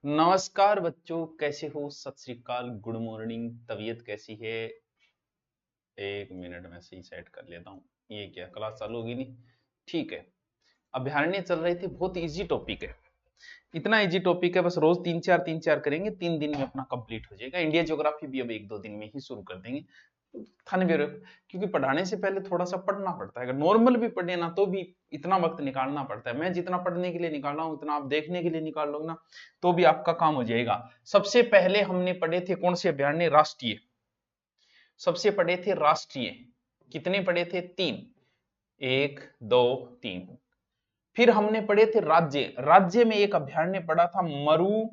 नमस्कार बच्चों, कैसे हो? सत श्री अकाल, गुड मॉर्निंग। तबीयत कैसी है? एक मिनट में सही सेट कर लेता हूँ। ये क्या क्लास चालू होगी? नहीं, ठीक है। अभ्यारण्य चल रही थी, बहुत इजी टॉपिक है। इतना इजी टॉपिक है, बस रोज तीन चार करेंगे, 3 दिन में अपना कंप्लीट हो जाएगा। इंडिया ज्योग्राफी भी अब 1-2 दिन में ही शुरू कर देंगे। थाने ब्यूरो, क्योंकि पढ़ाने से पहले थोड़ा सा पढ़ना पड़ता है। अगर नॉर्मल भी पढ़े ना तो भी इतना वक्त निकालना पड़ता है। मैं जितना पढ़ने के लिए निकाल रहा हूँ उतना आप देखने के लिए निकाल लो ना, तो भी आपका काम हो जाएगा। सबसे पहले हमने पढ़े थे कौन से अभ्यारण्य? राष्ट्रीय। सबसे पढ़े थे राष्ट्रीय। कितने पढ़े थे? 3। 1 2 3। फिर हमने पढ़े थे राज्य। राज्य में एक अभ्यारण्य पढ़ा था मरु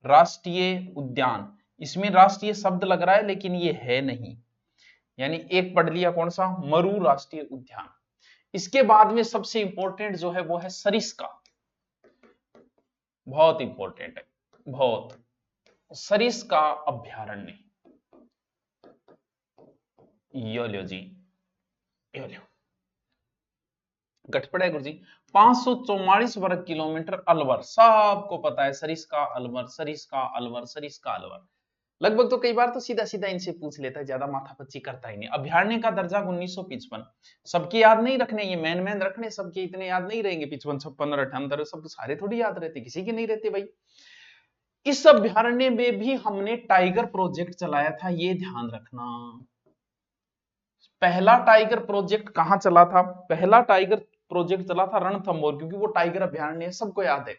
राष्ट्रीय उद्यान। इसमें राष्ट्रीय शब्द लग रहा है लेकिन ये है नहीं, यानी एक पढ़ लिया कौन सा? मरु राष्ट्रीय उद्यान। इसके बाद में सबसे इंपॉर्टेंट जो है वो है सरिस्का। बहुत इंपॉर्टेंट है, बहुत। सरिस्का अभ्यारण्य। यो लो जी, यो लो। गठपड़ा है गुरु जी। 544 वर्ग किलोमीटर अलवर, सबको पता है। सरिस्का अलवर, सरिस्का अलवर, सरिस्का अलवर। लगभग तो कई बार तो सीधा सीधा इनसे पूछ लेता है, ज्यादा माथापच्ची करता ही नहीं। अभ्यारण्य का दर्जा 1955। सबके याद नहीं रखने, ये मैन मैन रखने, सबके इतने याद नहीं रहेंगे। 55 56 और 98 सब तो सारे थोड़ी याद रहते, किसी के नहीं रहते भाई। इस अभ्यारण्य में भी हमने टाइगर प्रोजेक्ट चलाया था, ये ध्यान रखना। पहला टाइगर प्रोजेक्ट कहां चला था? पहला टाइगर प्रोजेक्ट चला था रणथंभौर, क्योंकि वो टाइगर अभ्यारण्य है, सबको याद है।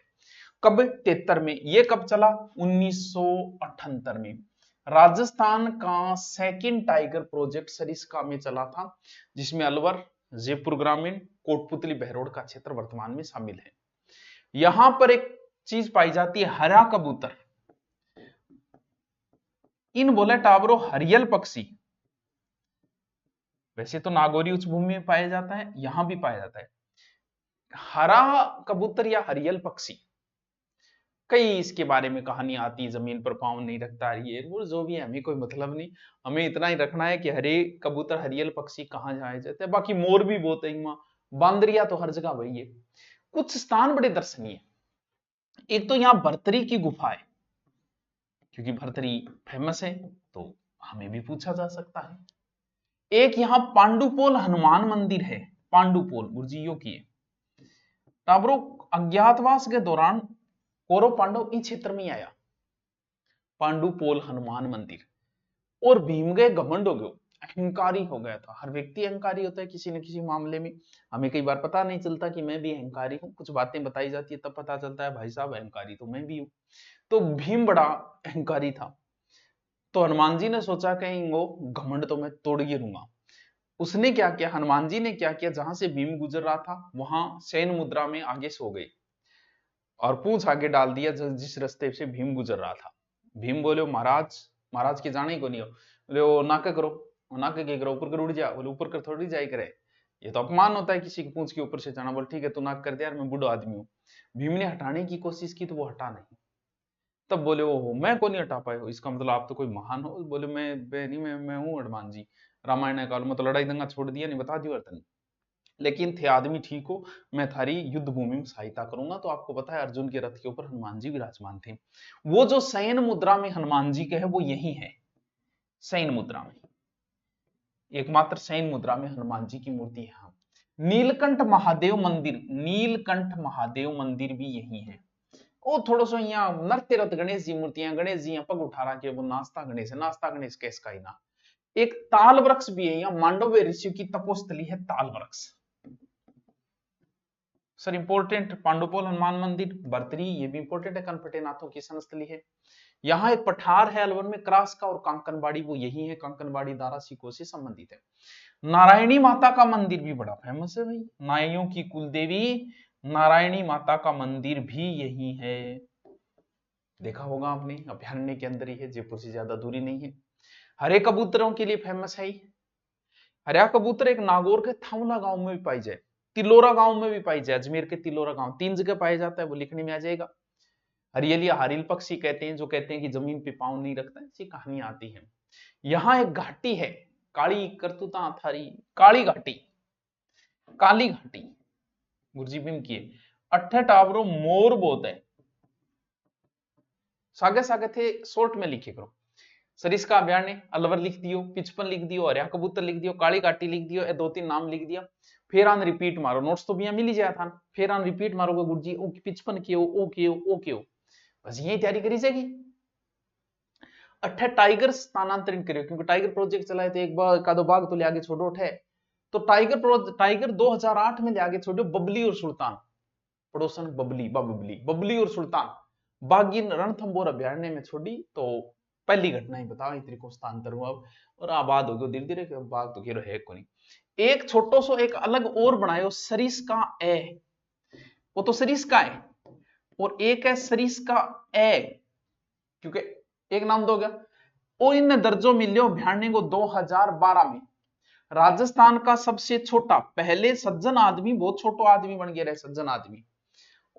कब? 73 में। ये कब चला? 1978 में। राजस्थान का सेकंड टाइगर प्रोजेक्ट सरिस्का में चला था, जिसमें अलवर, जयपुर ग्रामीण, कोटपुतली, बहरोड का क्षेत्र वर्तमान में शामिल है। यहां पर एक चीज पाई जाती है, हरा कबूतर। इन बोले टावरो हरियल पक्षी। वैसे तो नागौरी उच्च भूमि में पाया जाता है, यहां भी पाया जाता है। हरा कबूतर या हरियल पक्षी, कई इसके बारे में कहानी आती है। जमीन पर पांव नहीं रखता, ये वो जो भी है, हमें कोई मतलब नहीं। हमें इतना ही रखना है कि हरे कबूतर हरियल पक्षी कहाँ जाए जाते हैं। बाकी मोर भी बहुत है वहां, बांदरिया तो हर जगह वही है। कुछ स्थान बड़े दर्शनीय। एक तो यहाँ भर्तरी की गुफा है, क्योंकि भर्तरी फेमस है, तो हमें भी पूछा जा सकता है। एक यहाँ पांडुपोल हनुमान मंदिर है। पांडुपोल गुरजियों की है। टाबरो अज्ञातवास के दौरान कौरव पांडव इस क्षेत्र में आया। पांडुपोल हनुमान मंदिर। और भीम गए घमंड हो गयो, अहंकारी हो गया था। हर व्यक्ति अहंकारी होता है किसी न किसी मामले में। हमें कई बार पता नहीं चलता कि मैं भी अहंकारी हूं, कुछ बातें बताई जाती है तब पता चलता है भाई साहब अहंकारी तो मैं भी हूं। तो भीम बड़ा अहंकारी था। तो हनुमान जी ने सोचा कहीं वो घमंड तो मैं तोड़ गिरूंगा। उसने क्या किया? हनुमान जी ने क्या किया, जहां से भीम गुजर रहा था वहां शयन मुद्रा में आगे सो गए और पूंछ आगे डाल दिया जिस रास्ते से भीम गुजर रहा था। भीम बोले महाराज, महाराज के जाने को नहीं हो। बोले ओ नाके करो। नाके के करो, ऊपर कर उड़ जा। बोले ऊपर कर थोड़ी जाए करे, ये तो अपमान होता है किसी की पूंछ के ऊपर से जाना। बोले ठीक है तू नाक कर दे यार, मैं बूढ़ा आदमी हूँ। भीम ने हटाने की कोशिश की तो वो हटा नहीं। तब बोले ओहो मैं को नहीं हटा पाए हो, इसका मतलब आप तो कोई महान हो। बोले मैं नहीं, मैं हूँ हनुमान जी। रामायण काल में तो लड़ाई दंगा छोड़ दिया, नहीं बता दियो अर्तन। लेकिन थे आदमी ठीक हो, मैं थारी युद्ध भूमि में सहायता करूंगा। तो आपको पता है अर्जुन के रथ के ऊपर हनुमान जी विराजमान थे। वो जो शयन मुद्रा में हनुमान जी के है वो यही है। शयन मुद्रा में, एकमात्र शयन मुद्रा में हनुमान जी की मूर्ति है। हाँ। नीलकंठ महादेव मंदिर, नीलकंठ महादेव मंदिर भी यही है। वो थोड़ा सा यहाँ नृत्य रथ गणेश जी मूर्तियां, गणेश जी यहाँ पग उठा रहा के वो नास्ता गणेश है। नास्ता गणेश कैस का ही ना। एक ताल वृक्ष भी है यहाँ, मांडव्य ऋषि की तपोस्थली है ताल वृक्ष। सर इंपोर्टेंट पांडुपोल हनुमान मंदिर, बर्तरी ये भी इंपोर्टेंट है, कनपटे नाथों की संस्थली है। यहाँ एक पठार है अलवर में, क्रास का, और कांकनबाड़ी वो यही है। कांकनबाड़ी दारा सिको से संबंधित है। नारायणी माता का मंदिर भी बड़ा फेमस है भाई, नाइयों की कुलदेवी नारायणी माता का मंदिर भी यही है। देखा होगा आपने, अभ्यारण्य के अंदर ही है, जयपुर से ज्यादा दूरी नहीं है। हरे कबूतरों के लिए फेमस है ही। हरिया कबूतर एक नागौर के थावला गांव में भी पाई जाए, तिलोरा गांव में भी पाई जाए। अजमेर के तिलोरा गांव, 3 जगह पाया जाता है, वो लिखने में आ जाएगा। हरियली हारिल पक्षी कहते हैं, जो कहते हैं कि जमीन पे पांव नहीं रखता, ऐसी कहानी आती है। यहाँ एक घाटी है, काली करतुता थारी, काली घाटी, काली घाटी गुरजी बिम की। अट्ठे टावरो मोर बोत है। सागे सागे थे शॉर्ट में लिखे करो। सरिस्का अभ्यारण्य अलवर लिख दियो, पिचपन लिख दियो, हरिया कबूतर लिख दियो, काली काटी लिख दियो, ये 2-3 नाम लिख दिया। फिर आन रिपीट मारो, नोट्स तो भी मिल ही जाया था। फिर आन रिपीट मारोगे गुरुजी ओ पिचपन क्यों, ओ क्यों, ओ क्यों, बस यही तैयारी करी जाएगी। अठे टाइगर स्थानांतरित करियो, क्योंकि टाइगर प्रोजेक्ट चलाए थे, एक बार का दो बाग तो ले आगे छोड़ो उठे, तो टाइगर 2008 में ले आगे छोड़ो बबली और सुल्तान, पड़ोसन बबली और सुल्तान बागिन रणथंबोर अभ्यारण्य में छोड़ी। तो पहली घटना ही बताओ इतनी को स्थानांतर हुआ और आबाद हो गयो धीरे धीरे, बाग तो घेरो है को नहीं। एक छोटो सो एक अलग और बनायो सरिस्का ए, वो तो सरिस्का है, और एक है सरिस्का ए, क्योंकि एक नाम दो गया। और इन दर्जों मिलियो अभ्यारण्य को 2012 में। राजस्थान का सबसे छोटा, पहले सज्जन आदमी बहुत छोटो आदमी बन गया रहे, सज्जन आदमी,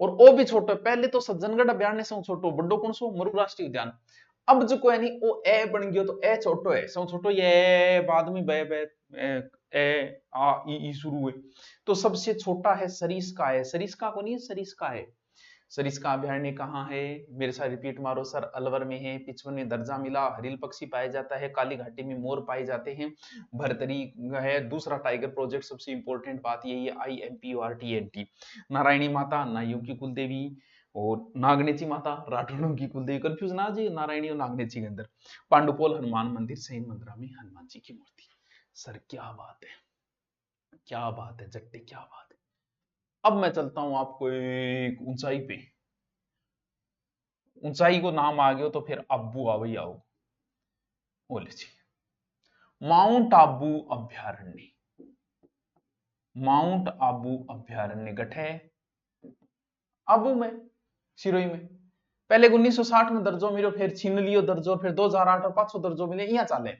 और वो भी छोटो। पहले तो सज्जनगढ़ अभ्यारण्य से छोटो, बड़ो कौन सो मुरुग राष्ट्रीय उद्यान। अब जो कोई नहीं वो ए बन गयो, तो ए छोटो है, सब छोटो, ये बाद में बे बे ए आ ई शुरू हुए, तो सबसे छोटा है सरिस्का है। सरिस्का को नहीं है, सरिस्का है। सरिस्का अभ्यारण्य कहाँ है, मेरे साथ रिपीट मारो सर, अलवर में है, 55 दर्जा मिला, हरिल पक्षी पाए जाता है, काली घाटी में मोर पाए जाते हैं, भरतरी है। दूसरा टाइगर प्रोजेक्ट, सबसे इंपॉर्टेंट बात यही है, IMPORTNT, नारायणी माता नाइयों की कुलदेवी, और नागनेची माता राठौड़ों की कुलदेवी। कंफ्यूज ना जी नारायणी और नागनेची के अंदर। पांडुपोल हनुमान मंदिर, सही मंदिरा में हनुमान जी की मूर्ति। सर क्या बात है, क्या बात है जट्टी, क्या बात है। अब मैं चलता हूं आपको एक ऊंचाई पे, ऊंचाई को नाम आ गया तो फिर अब्बू आवई आओ, बोले जी माउंट आबू अभ्यारण्य। माउंट आबू अभ्यारण्य गठे आबू में, सिरोही में। पहले 1960 में दर्जो मिलो, फिर छीन लियो दर्जो, फिर 2008 और 500 दर्जो मिले, यहाँ चाले।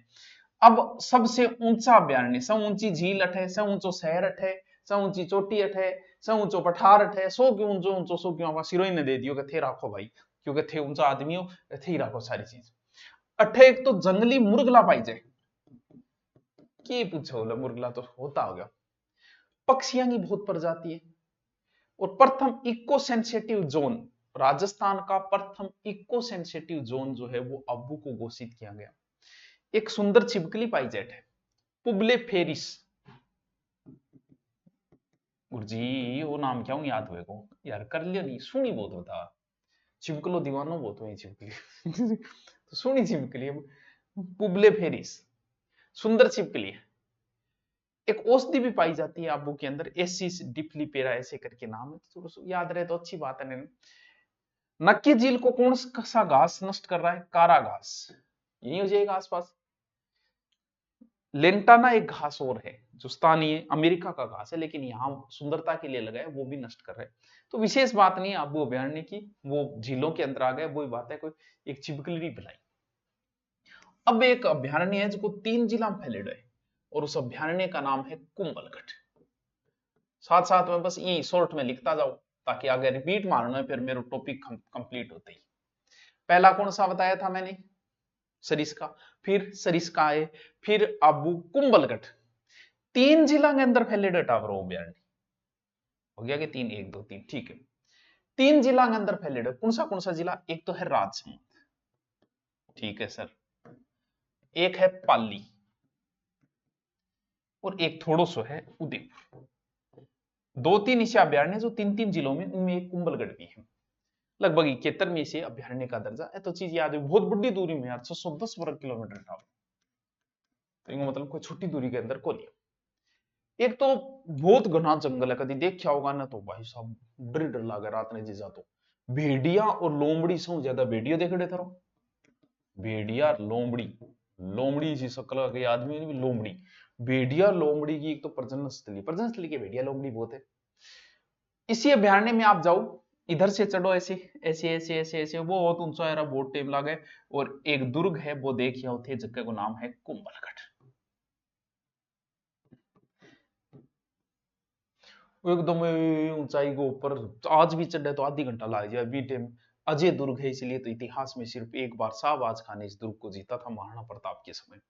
अब सबसे ऊंचा अभ्यारण्य, सब ऊंची झील अठे, सब ऊंचो शहर अठे, सब ऊंची चोटी अठे, सब ऊंचो पठार अठे, सो क्यों ऊंचो ऊंचो, सो क्यों आप सिरोही ने दे दियो कि थे राखो भाई, क्योंकि थे ऊंचा आदमी हो, थे ही राखो सारी चीज। अठे एक तो जंगली मुर्गला पाई जाए, की पूछो मुर्गला तो होता हो गया। पक्षियों की बहुत प्रजाति है। और प्रथम इको सेंसिटिव जोन, राजस्थान का प्रथम इको सेंसिटिव जोन जो है वो अब्बू को घोषित किया गया। एक सुंदर छिपकली पाई जाट है, पुबले फेरिस। गुरुजी वो नाम क्या हूं याद हुए को यार, कर लियो नहीं, सुनी बहुत होता, छिपकलो दीवानो बहुत हुई छिपकली तो सुनी छिपकली, पुबले फेरिस, सुंदर छिपकली है। एक औषधि भी पाई जाती है आबू के अंदर, एसिस डिप्लीपेरा ऐसे करके नाम है, तो याद रहे तो अच्छी बात है। नक्की झील को कौन सा घास नष्ट कर रहा है, कारा घास, यही हो जाएगा आसपास। लेंटाना एक घास और है जो स्थानीय अमेरिका का घास है, लेकिन यहाँ सुंदरता के लिए लगा है, वो भी नष्ट कर रहे हैं। तो विशेष बात नहीं है आबू अभ्यारण्य की, वो झीलों के अंदर आ गए, वही बात है, कोई एक छिपकली बुलाई। अब एक अभ्यारण्य है जो 3 जिला में फैले है, और उस अभ्यारण्य का नाम है कुंभलगढ़। साथ साथ में बस ये शॉर्ट में लिखता जाओ, ताकि आगे रिपीट मारना है, फिर मेरा टॉपिक कंप्लीट होते ही। पहला कौन सा बताया था मैंने, सरिस्का, फिर सरिस्का है, फिर आबू कुंभलगढ़। 3 जिला के अंदर फैले टावर अभ्यारण्य हो गया कि 3 1 2 3, ठीक है। 3 जिला के अंदर फैले, कौन सा जिला, एक तो है राजसमंद, ठीक है सर, एक है पाली, और एक थोड़ो सो है उदयपुर। 2-3 ऐसे अभ्यारण्य जो 3-3 जिलों में, उनमें एक कुंभलगढ़ भी है। लगभग 71 में से अभ्यारण्य का दर्जा है। तो चीज याद है, बहुत बड़ी दूरी में यार, 610 वर्ग किलोमीटर था, तो मतलब कोई छोटी दूरी के अंदर को लिया। एक तो बहुत घना जंगल है, कभी देखा होगा ना, तो भाई साहब डर डर लगे रात ने जीजा तो। भेड़िया और लोमड़ी से ज्यादा भेड़िया देख रहे थे, भेड़िया लोमड़ी, लोमड़ी सी शक्ल के आदमी भी लोमड़ी, भेड़िया लोमड़ी की एक तो प्रजनन स्थली के भेड़िया लोमड़ी बहुत है। इसी अभ्यारण्य में आप जाओ, इधर से चढ़ो ऐसे ऐसे ऐसे ऐसे ऐसे, वो बहुत ऊंचा है, बहुत टेम लागे, और एक दुर्ग है वो देखिए उठे, जगह को नाम है कुंभलगढ़। एकदम ऊंचाई के ऊपर, आज भी चढ़े तो आधी घंटा लग जाए बी टाइम। अजय दुर्ग है, इसलिए तो इतिहास में सिर्फ एक बार शाहबाज खान ने इस दुर्ग को जीता था, महाराणा प्रताप के समय।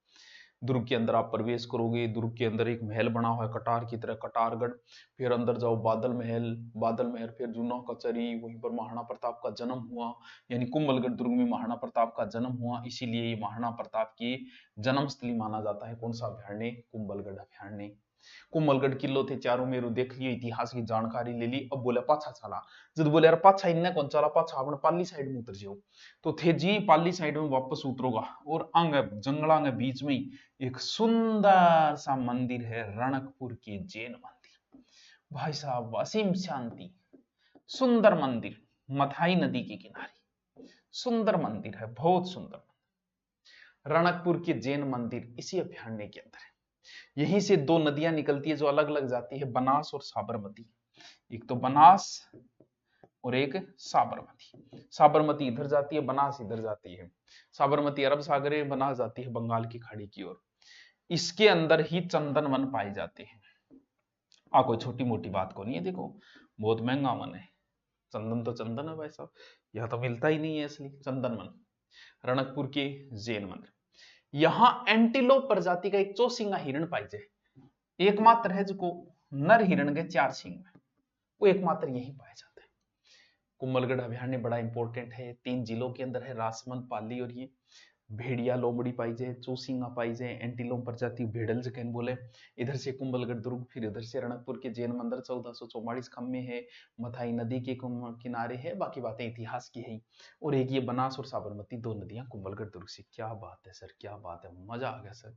दुर्ग के अंदर आप प्रवेश करोगे, दुर्ग के अंदर एक महल बना हुआ है कटार की तरह, कटारगढ़। फिर अंदर जाओ, बादल महल, बादल महल, फिर जूना कचहरी, वहीं पर महाराणा प्रताप का जन्म हुआ। यानी कुंभलगढ़ दुर्ग में महाराणा प्रताप का जन्म हुआ, इसीलिए ये महाराणा प्रताप की जन्मस्थली माना जाता है। कौन सा अभ्यारण्य? कुंभलगढ़ अभ्यारण्य। कुंभलगढ़ किलो थे, चारों मेरू देख लिए, इतिहास की जानकारी ले ली। अब बोला पाछा चला, जब बोले यार पाछा इन्ने कौन चला, पाछा अपने पाली साइड में उतर जाओ। तो थे जी पाली साइड में वापस उतरोगा, और आगे जंगला के बीच में ही एक सुंदर सा मंदिर है, रणकपुर के जैन मंदिर। भाई साहब असीम शांति, सुंदर मंदिर, मथाई नदी के किनारे सुंदर मंदिर है, बहुत सुंदर। रणकपुर के जैन मंदिर इसी अभ्यारण्य के अंदर है। यहीं से दो नदियां निकलती है जो अलग अलग जाती है, बनास और साबरमती। एक तो बनास और एक साबरमती। साबरमती इधर जाती है, बनास इधर जाती है। साबरमती अरब सागर में, बनास जाती है बंगाल की खाड़ी की ओर। इसके अंदर ही चंदन वन पाए जाते हैं। कोई छोटी मोटी बात को नहीं है, देखो बहुत महंगा वन है। चंदन तो चंदन है भाई साहब, यह तो मिलता ही नहीं है असली चंदन वन। रणकपुर के जैन मंदिर। यहां एंटीलोप प्रजाति का एक चौसिंगा हिरण पाई जाए, एकमात्र है जो नर हिरण के 4 सींग में, वो एकमात्र यही पाया जाता है। कुंभलगढ़ अभ्यारण्य बड़ा इंपॉर्टेंट है, 3 जिलों के अंदर है, राजसमंद, पाली और ये। भेड़िया लोमड़ी पाई जाए, चौसिंगा पाई जाए, एंटीलोप प्रजाति भेड़ल जकैन बोले। इधर से कुंभलगढ़ दुर्ग, फिर इधर से रणकपुर के जैन मंदिर 1444 खम्मे है, मथाई नदी के किनारे है। बाकी बातें इतिहास की है। और एक ये बनास और साबरमती, 2 नदियां कुंभलगढ़ दुर्ग से। क्या बात है सर, क्या बात है, मजा आ गया सर।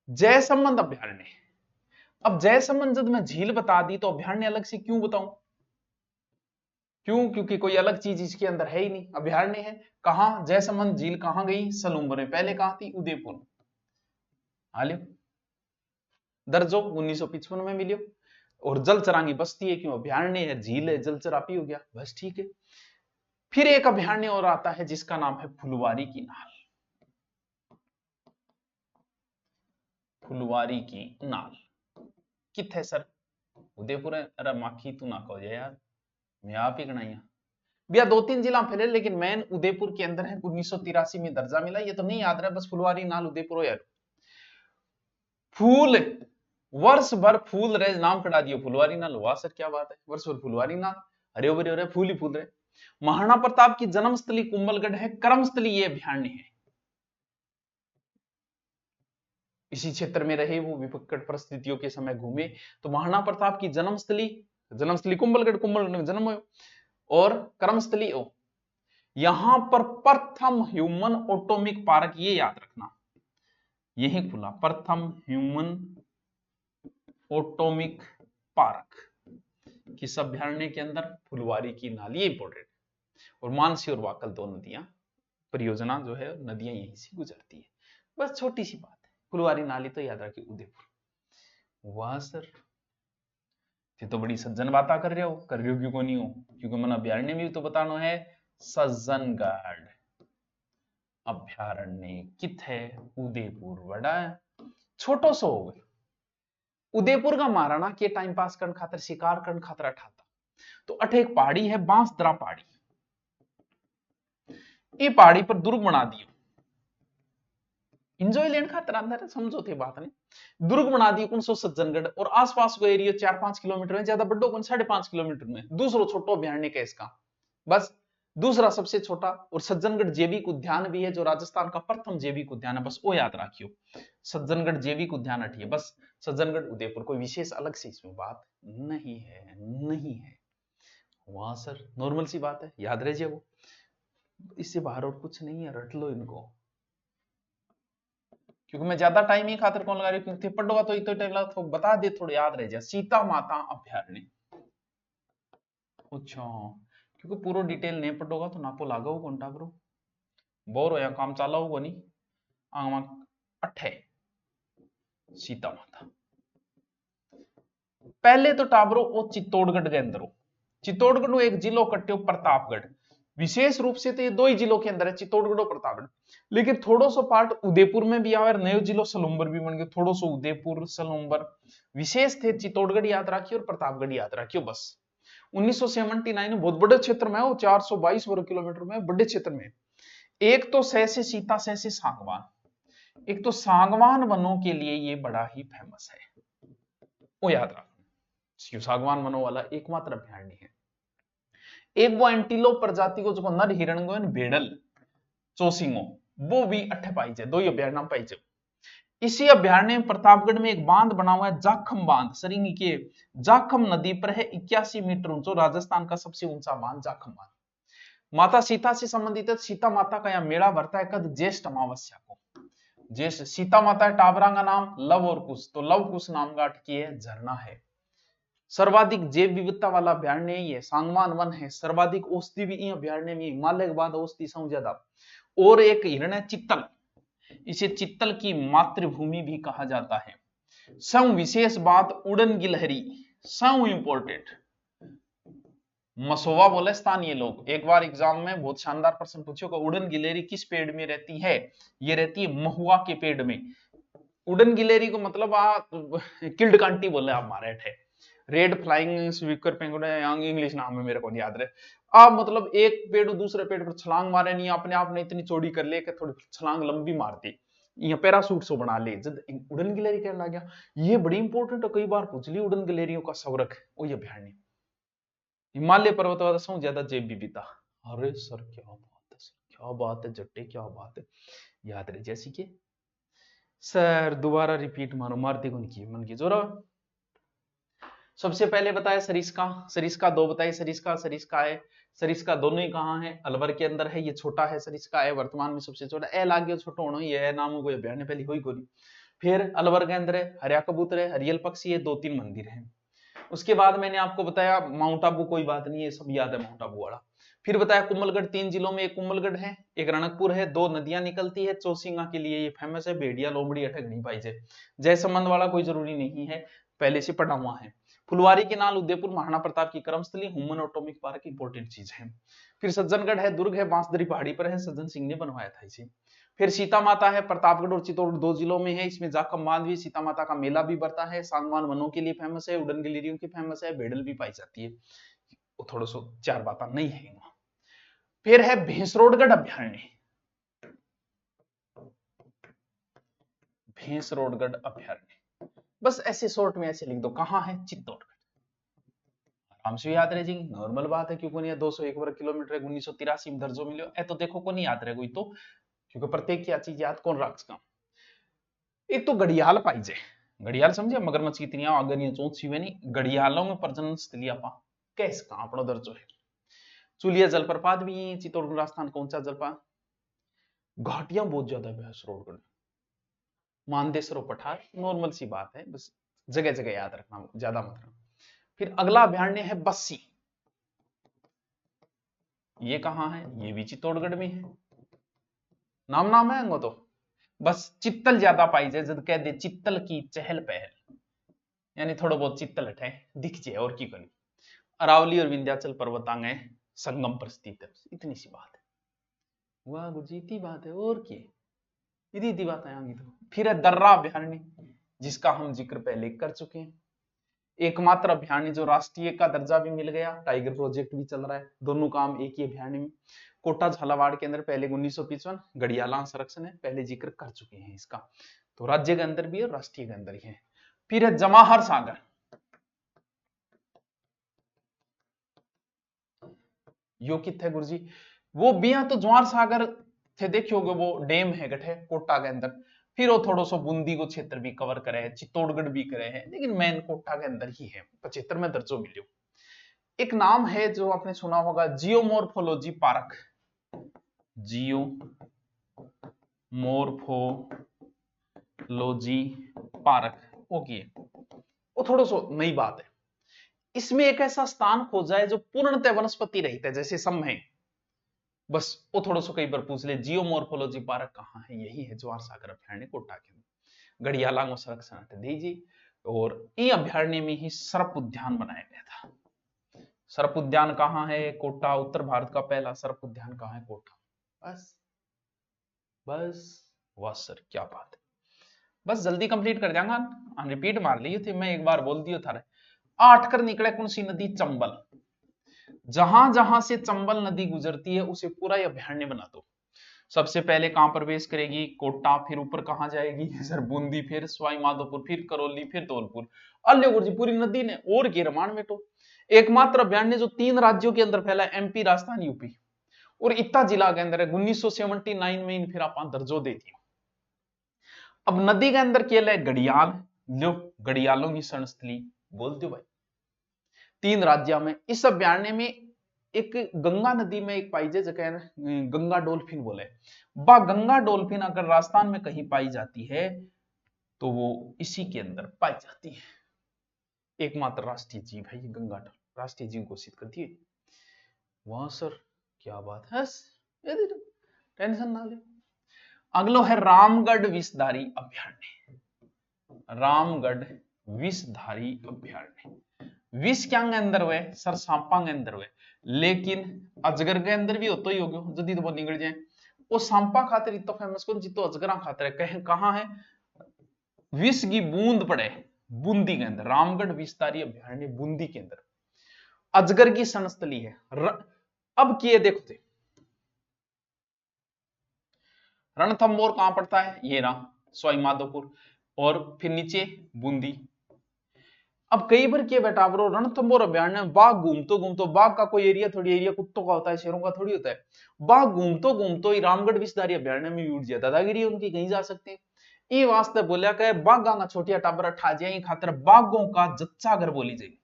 जयसंबंध अभ्यारण्य। अब जयसंबंध जब मैं झील बता दी तो अभ्यारण्य अलग से क्यों बताऊं? क्यों? क्योंकि कोई अलग चीज इसके अंदर है ही नहीं, अभ्यारण्य है। कहां जयसंबंध झील कहां गई? सलूम्बर में। पहले कहां थी? उदयपुर। हालियो दर्जो 1955 में मिलियो। और जलचरांगी बस्ती है, क्यों? अभ्यारण्य है, झील है, जलचरापी हो गया, बस ठीक है। फिर एक अभ्यारण्य और आता है जिसका नाम है फुलवारी की नाल। फुलवारी की नाल कित है सर? उदयपुर है। अरे माखी तू ना कहो यार, मैं आप ही गणाइया भैया। 2-3 जिला फैले, लेकिन मेन उदयपुर के अंदर है। 1983 में दर्जा मिला, ये तो नहीं याद रहा, बस फुलवारी नाल उदयपुर हो यार। फूल वर्ष भर फूल रहे, नाम कटा दियो फुलवारी नाल। वाह सर क्या बात है, वर्ष भर फुलवारी नाल, हरे भरे हो रहे, फूल ही फूल रहे। महाराणा प्रताप की जन्मस्थली कुंभलगढ़ है, कर्मस्थली ये अभ्यारण्य है। इसी क्षेत्र में रहे वो, विकट परिस्थितियों के समय घूमे। तो महाराणा प्रताप की जन्मस्थली कुंभलगढ़, कुंभलगढ़ में जन्म हुए। और कर्मस्थली यहां पर प्रथम ह्यूमन ऑटोमिक पार्क, ये याद रखना, यही खुला प्रथम ह्यूमन ऑटोमिक पार्क। किस अभ्यारण्य के अंदर? फुलवारी की नाल, ये इंपॉर्टेंट। और मानसी और वाकल 2 नदियां, परियोजना जो है नदियां यहीं से गुजरती है। बस छोटी सी बात है, फुलवारी नाली तो याद रखिए उदयपुर। वाह सर, ये तो बड़ी सज्जन बात कर रहे हो, क्यों को नहीं हो? क्योंकि मैंने अभ्यारण्य में भी तो बताना है। सज्जनगढ़ अभ्यारण्य कित है? उदयपुर। बड़ा छोटो सो हो गए। उदयपुर का महाराणा के टाइम पास करने खातर, शिकार करने खातर अठाता। तो अठे एक पहाड़ी है, बांसदरा पहाड़ी, ये पहाड़ी पर दुर्ग बना दियो, इंजॉय लेने खातर अंदर, समझो थे बात ने। दुर्ग बना दियो कौन सो? सज्जनगढ़। और आसपास को एरिया 4-5 किलोमीटर में, ज्यादा बड्डो कौन 5.5 किलोमीटर में। दूसरो छोटो अभ्यारण्य का इसका, बस दूसरा सबसे छोटा। और सज्जनगढ़ जैविक उद्यान भी है, जो राजस्थान का प्रथम जैविक उद्यान है, बस वो याद रखियो। सज्जनगढ़ जैविक उद्यान हटिए, बस सज्जनगढ़ उदयपुर, कोई विशेष अलग से इसमें बात नहीं है, नहीं है। वहां सर नॉर्मल सी बात है, याद रहे वो, इससे बाहर और कुछ नहीं है, रट लो इनको। क्योंकि मैं ज्यादा टाइम ही खातिर कौन लगा रही हूँ, क्योंकि पढ़ोगा तो इतो टाइम लगा, तो बता दे थोड़े याद रह जाए। सीता माता अभ्यारण्य। अच्छा, क्योंकि पूरा डिटेल नहीं पढ़ोगा तो नापो लागा हो कौन टाबरो, बोर हो या काम चाला हो नहीं। आंगमा अठे सीता माता। पहले तो टाबरो वो चित्तौड़गढ़ के अंदर हो, चित्तौड़गढ़ में एक जिलो कट्टे प्रतापगढ़। विशेष रूप से तो ये 2 ही जिलों के अंदर है, चित्तौड़गढ़ और प्रतापगढ़। लेकिन थोड़ो सो पार्ट उदयपुर में भी आया, नयो जिलो सलूम्बर भी बन गया। थोड़ो सो उदयपुर सलूम्बर विशेष थे, चित्तौड़गढ़ याद रखियो और प्रतापगढ़ याद रखियो बस। 1979 में बहुत बड़े क्षेत्र में हो, 422 वर्ग किलोमीटर में, बड़े क्षेत्र में। एक तो सह से सीता, सह से सागवान, एक तो सागवान वनों के लिए ये बड़ा ही फेमस है, वो याद रखना। सागवान वनों वाला एकमात्र अभयारण्य है। एक वो एंटीलोप प्रजाति को जो नर हिरण को भेड़ल चोसिंगो वो भी अठे पाई जाए, दो ही अभयारण्य पाई जाए। इसी अभयारण्य में प्रतापगढ़ में एक बांध बना हुआ है, जाखम बांध, सरिंगी के जाखम नदी पर है, 81 मीटर ऊंचा, राजस्थान का सबसे ऊंचा बांध जाखम बांध। माता सीता से संबंधित है, सीता माता का यहाँ मेला भरता है कद ज्येष्ठ अमावस्या को। ज्येष्ठ सीता माता है, टाबरा का नाम लव और कुश, तो लव कुश नाम का अटकी है झरना है। सर्वाधिक जैव विविधता वाला अभयारण्य ये सांगवान वन है। सर्वाधिक औषधि भी अभयारण्य में, हिमालय के बाद औषधि सबसे ज्यादा। और एक हिरण है चित्तल, इसे चित्तल की मातृभूमि भी कहा जाता है। सौ विशेष बात उड़न गिलहरी, सौ इंपोर्टेंट मसोवा बोले स्थानीय लोग। एक बार एग्जाम में बहुत शानदार प्रश्न पूछो, उड़न गिलहरी किस पेड़ में रहती है? ये रहती है महुआ के पेड़ में। उड़न गिलहरी को मतलब किल्ड कांटी बोले आप हमारे है, red flying speaker penguin, English नाम है मेरे को नहीं याद रहे। आप मतलब एक पेड़ दूसरे पेड़ पर छलांग मारे नहीं, अपने आप ने इतनी चौड़ी कर ले कि थोड़ी छलांग लंबी मारती, ये पैरासूट सो बना ले। जब उड़न गिलहरी कहने लग गया, ये बड़ी इंपॉर्टेंट है, कई बार पूछ ली उड़न गिलहरियों का संरक्षण, वो ये अभयारण्य हिमालय पर्वतवाद से ज्यादा जैव विविधता। अरे सर क्या बात है सर, क्या बात है जट्टे, क्या बात है, याद रहे जैसी के सर दोबारा रिपीट मारो, मारते गुण की मन की जोरा। सबसे पहले बताया सरिस्का, सरिस्का दो बताइए, सरिस्का है, सरिस्का दोनों ही कहाँ है? अलवर के अंदर है, ये छोटा है सरिस्का है, वर्तमान में सबसे छोटा। ए लागे छोटा होना, ये नाम कोई अभ्यारण्य पहली हुई गोरी। फिर अलवर के अंदर है हरिया कबूतर है, हरियल पक्षी है, 2-3 मंदिर है। उसके बाद मैंने आपको बताया माउंट आबू, कोई बात नहीं है सब याद है माउंट आबू वाला। फिर बताया कुंभलगढ़, 3 जिलों में एक कुंभलगढ़ है, एक रणकपुर है, 2 नदियां निकलती है, चौसिंगा के लिए ये फेमस है, भेड़िया लोमड़ी अठे घनी पाई जाए। जयसंबंध वाला कोई जरूरी नहीं है, पहले से पढ़ा हुआ है। फुलवारी के नाल उदयपुर महाराणा प्रताप की कर्मस्थली, ह्यूमन एटॉमिक पार्क इंपॉर्टेंट चीज है। फिर सज्जनगढ़ है, दुर्ग है, बांसदरी पहाड़ी पर है, सज्जन सिंह ने बनवाया था इसे। फिर सीता माता है, प्रतापगढ़ और चित्तौड़गढ़ 2 जिलों में है, इसमें जाखम बांध भी, सीता माता का मेला भी बढ़ता है, सांगवान वनों के लिए फेमस है, उड़न गिलहरियों की फेमस है, भेड़ल भी पाई जाती है। वो थोड़ा सो 4 बात नहीं है। फिर है भैंसरोडगढ़ अभयारण्य, भैंसरोडगढ़ अभयारण्य, बस ऐसे शॉर्ट में ऐसे लिख दो, कहां है? चित्तौड़गढ़। आराम से याद रह जाएगी, नॉर्मल बात है, क्योंकि नहीं 201 वर्ग किलोमीटर 1983 में दर्जो मिलियो ए, तो देखो को नहीं याद रहे कोई तो, क्योंकि प्रत्येक क्या चीज याद कौन रख का। एक तो घड़ियाल पाई जाए, घड़ियाल समझे, मगरमच्छ की तिनिया अगर ये चोंच हुए नहीं, घड़ियालों में प्रजनन स्थली आपा कैस का अपना दर्जो है। चुलिया जलप्रपात भी है, चित्तौड़गढ़ राजस्थान का ऊंचा जलप्रपात। घाटियां बहुत ज्यादा है भैंसरोडगढ़, मानदेसरो पठार, नॉर्मल सी बात है, बस जगह जगह याद रखना, ज्यादा मत रखना। फिर अगला अभयारण्य है बस्सी, ये कहां है? ये भी चित्तौड़गढ़ में है, नाम है तो बस चित्तल ज्यादा पाई जाए, जब कह दे चित्तल की चहल पहल, यानी थोड़ा बहुत चित्तल हटे दिख जाए, और की करी। अरावली और विंध्याचल पर्वतांग संगम पर स्थित है, इतनी सी बात है। वाह गुरुजी इतनी बात है, और की इतनी बात है आगे तो। फिर है दर्रा अभयारण्य, जिसका हम जिक्र पहले कर चुके हैं, एकमात्र अभयारण्य जो राष्ट्रीय का दर्जा भी मिल गया, टाइगर प्रोजेक्ट भी चल रहा है, दोनों काम एक ही अभयारण्य में। कोटा झालावाड़ के अंदर पहले 1955 घड़ियाला संरक्षण है, पहले जिक्र कर चुके हैं इसका, तो राज्य के अंदर भी और राष्ट्रीय के अंदर ही है। फिर है जवाहर सागर, यो कित है गुरुजी? वो बिया तो जवाहर सागर थे, देखियोगे वो डैम है गठे कोटा के अंदर। फिर वो थोड़ा सा बूंदी को क्षेत्र भी कवर करे, चित्तौड़गढ़ भी करे हैं, लेकिन मेन कोटा के अंदर ही है, 75 में दर्जो मिलियो। एक नाम है जो आपने सुना होगा, geomorphology park, geomorphology park, okay, वो थोड़ा सा नई बात है। इसमें एक ऐसा स्थान खोजा है जो पूर्णतः वनस्पति रहित है, जैसे सब है, बस वो थोड़ा सा कई बार पूछ ले, जियोमोर्फोलॉजी पार्क कहाँ है? यही है जवाहर सागर अभयारण्य कोटा के अंदर, घड़ियाला को संरक्षण दीजिए। और ये अभयारण्य में ही सर्प उद्यान बनाया गया था। सर्प उद्यान कहाँ है? कोटा, उत्तर भारत का पहला सर्प उद्यान कहाँ है? कोटा। बस बस, वाह सर क्या बात है, बस जल्दी कंप्लीट कर जाऊंगा, रिपीट मार लिए थे मैं, एक बार बोल दियो था। 8 कर निकले कौन सी नदी? चंबल। जहां जहां से चंबल नदी गुजरती है उसे पूरा अभयारण्य बना दो। सबसे पहले कहां प्रवेश करेगी? कोटा, फिर ऊपर कहां जाएगी? सर बूंदी, फिर सवाई माधोपुर, फिर करौली, फिर धौलपुर। अल्ले गुरु जी, पूरी नदी ने और की रमान बेटो। एकमात्र अभियान जो 3 राज्यों के अंदर फैला, एमपी, राजस्थान, यूपी, और इतना जिला के अंदर है। 1979 में इन फिर आप दर्जो दे दिया। अब नदी के अंदर केल है घड़ियाल, लो घड़ियालों की सनस्थली बोल दो भाई। 3 राज्य में इस अभ्यारण्य में एक गंगा नदी में एक पाई जाए जगह गंगा डॉल्फिन बोले। बा गंगा डॉल्फिन अगर राजस्थान में कहीं पाई जाती है तो वो इसी के अंदर पाई जाती है। एकमात्र राष्ट्रीय जीव है ये गंगा डॉल्फिन, राष्ट्रीय जीव घोषित कर दिए। वहां सर क्या बात है, टेंशन ना ले। अगलो है रामगढ़ विषधारी अभ्यारण्य। रामगढ़ विषधारी अभ्यारण्य। विष क्या अंदर हुए? सर सांपा के अंदर हुए, लेकिन अजगर के अंदर भी होता ही होगा जदी तो बहुत निकल जाए। वो सांपा खातिर इतना फेमस कौन जितो अजगरा खातिर है। कहीं कहां है? विष की बूंद पड़े बूंदी के अंदर। रामगढ़ विषधारी अभ्यारण्य बूंदी के अंदर अजगर की सनस्थली है। अब किए देखो थे रणथंभौर कहां पड़ता है? ये रहा सवाई माधोपुर, और फिर नीचे बूंदी। अब कई बार क्या बेटा ब्रो, रणथंभौर अभ्यारण्य बाघ घूमतो घूमतो, बाघ का कोई एरिया थोड़ी एरिया कुत्तों का होता है, शेरों का थोड़ी होता है। बाघ घूमतो घूमतो ही रामगढ़ विषधारी अभ्यारण्य में उठ जाए, दादागिरी उनकी कहीं जा सकते हैं। ये वास्ते बोलिया कहे बाघा का छोटिया टाबर ठा जाए खातर बाघों का जच्चा घर बोली जाए।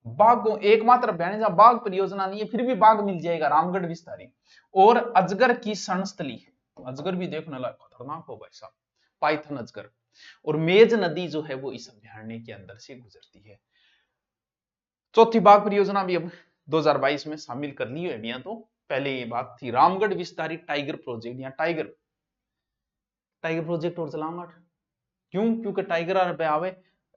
बाघों एकमात्र अभ्यारण्य जहां बाघ परियोजना नहीं है फिर भी बाघ मिल जाएगा, रामगढ़ विषधारी। और अजगर की सनस्थली, अजगर भी देखने लायक खतरनाक हो भाई साहब, पाइथन अजगर। और मेज नदी जो है वो इस अभ्यारण्य के अंदर से गुजरती है। चौथी बाघ परियोजना भी अब 2022 में शामिल कर ली है अभियान। तो पहले ये बात थी रामगढ़ विस्तारी टाइगर प्रोजेक्ट या टाइगर प्रोजेक्ट और चलाऊंगा। क्यों? क्योंकि टाइगर पे आवे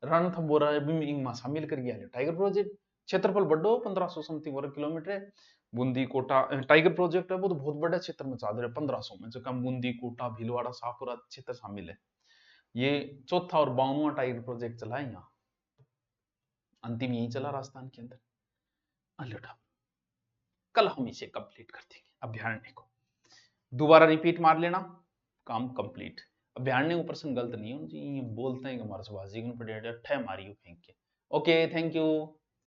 रणथंभौर में शामिल कर गया टाइगर प्रोजेक्ट। क्षेत्रफल बड़ो 1500 समथिंग वर्ग किलोमीटर है। बूंदी कोटा टाइगर प्रोजेक्ट है वो तो बहुत बड़ा क्षेत्र में चादर है 1500 में, जो कम बूंदी कोटा भीलवाड़ा शाहपुरा क्षेत्र शामिल है। ये चौथा और 52वां टाइगर प्रोजेक्ट चला है यहाँ, अंतिम यही चला राजस्थान के अंदर। अल्लाह, कल हम इसे कंप्लीट कर देंगे अभ्यारण्य को। दोबारा रिपीट मार लेना, काम कंप्लीट। अभ्यारण्य ऊपर से गलत नहीं है, बोलते हैं कि हमारे सुभाष जी को मारी फेंक के। Okay, thank you.